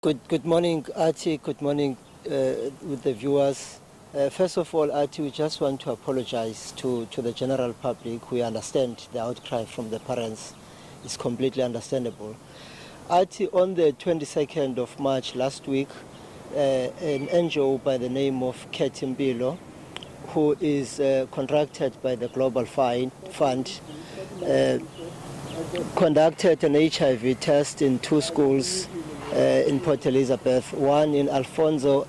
Good morning, Athi. Good morning with the viewers. First of all, Athi, we just want to apologize to the general public. We understand the outcry from the parents. It's completely understandable. Athi, on the 22nd of March last week, an NGO by the name of Athi Mtongana, who is contracted by the Global Fund, conducted an HIV test in 2 schools in Port Elizabeth, one in Alfonso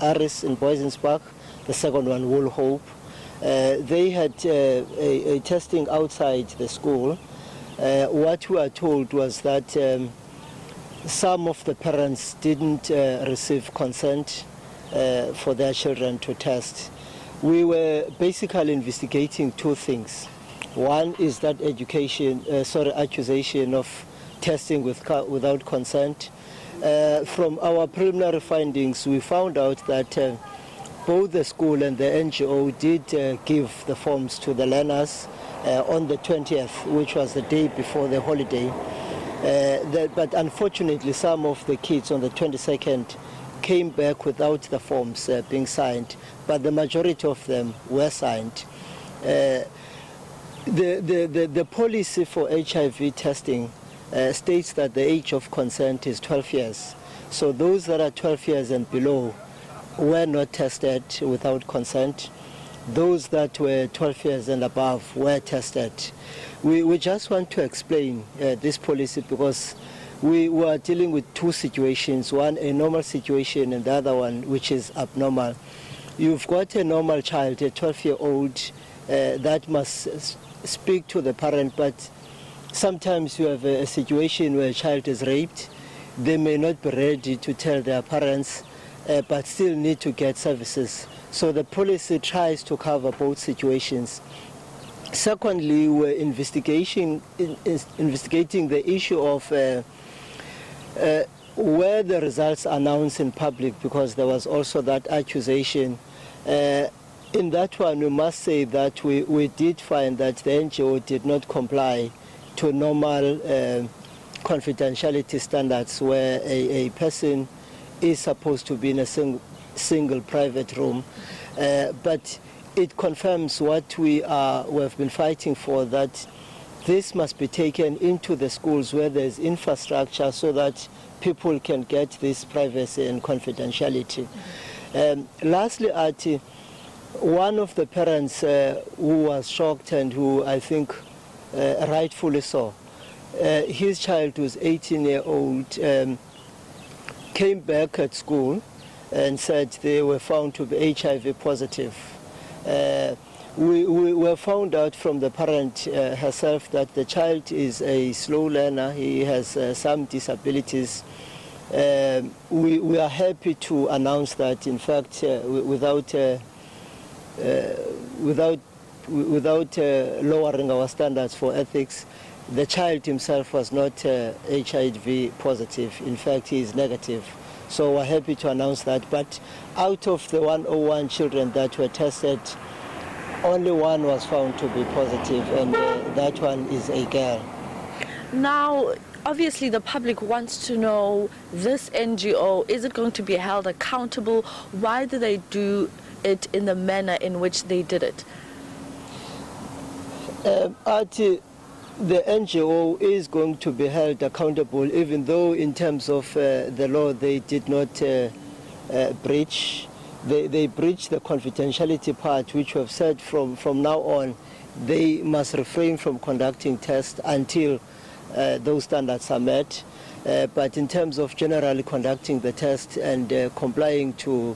Aris in Boysenspark, the second one, Wool Hope. They had a testing outside the school. What we are told was that some of the parents didn't receive consent for their children to test. We were basically investigating 2 things. One is that accusation of testing without consent. From our preliminary findings, we found out that both the school and the NGO did give the forms to the learners on the 20th, which was the day before the holiday. But unfortunately, some of the kids on the 22nd came back without the forms being signed, but the majority of them were signed. The policy for HIV testing states that the age of consent is 12 years. So those that are 12 years and below were not tested without consent. Those that were 12 years and above were tested. We just want to explain this policy because we were dealing with 2 situations, one a normal situation and the other one which is abnormal. You've got a normal child, a 12-year-old, that must speak to the parent, but sometimes you have a situation where a child is raped. They may not be ready to tell their parents, but still need to get services. So the policy tries to cover both situations. Secondly, we're investigating the issue of where the results are announced in public, because there was also that accusation. In that one, we must say that we did find that the NGO did not comply to normal confidentiality standards, where a person is supposed to be in a single private room. But it confirms what we have been fighting for, that this must be taken into the schools where there's infrastructure so that people can get this privacy and confidentiality. Lastly, Athi, one of the parents who was shocked and who I think rightfully so, his child, who's 18-year-old, came back at school and said they were found to be HIV positive. We were found out from the parent herself that the child is a slow learner. He has some disabilities. We are happy to announce that, in fact, without lowering our standards for ethics, the child himself was not HIV positive. In fact, he is negative. So we're happy to announce that. But out of the 101 children that were tested, only 1 was found to be positive, and that one is a girl. Now, obviously the public wants to know, this NGO, is it going to be held accountable? Why did they do it in the manner in which they did it? Athi, the NGO is going to be held accountable, even though in terms of the law they did not breach. They breached the confidentiality part, which we have said from now on they must refrain from conducting tests until those standards are met. But in terms of generally conducting the test and complying to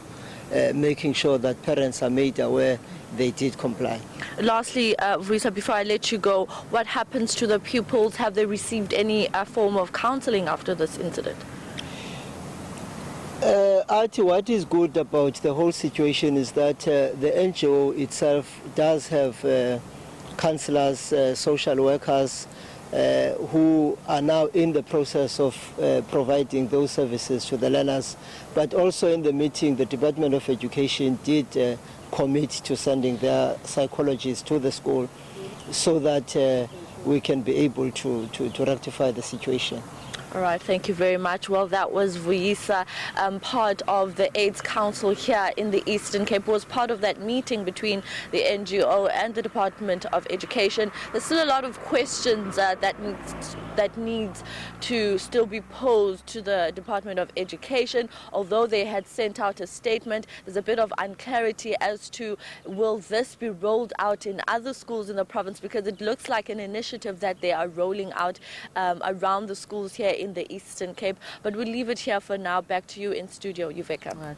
making sure that parents are made aware, they did comply. Lastly, Vuyisa, before I let you go, what happens to the pupils? Have they received any form of counseling after this incident? Athi, what is good about the whole situation is that the NGO itself does have counselors, social workers, who are now in the process of providing those services to the learners. But also in the meeting, the Department of Education did commit to sending their psychologists to the school so that we can be able to rectify the situation. All right, thank you very much. Well, that was Vuyisa, part of the AIDS Council here in the Eastern Cape, was part of that meeting between the NGO and the Department of Education. There's still a lot of questions that needs to still be posed to the Department of Education. Although they had sent out a statement, there's a bit of unclarity as to will this be rolled out in other schools in the province, because it looks like an initiative that they are rolling out around the schools here in the Eastern Cape. But we'll leave it here for now. Back to you in studio, Yuveka.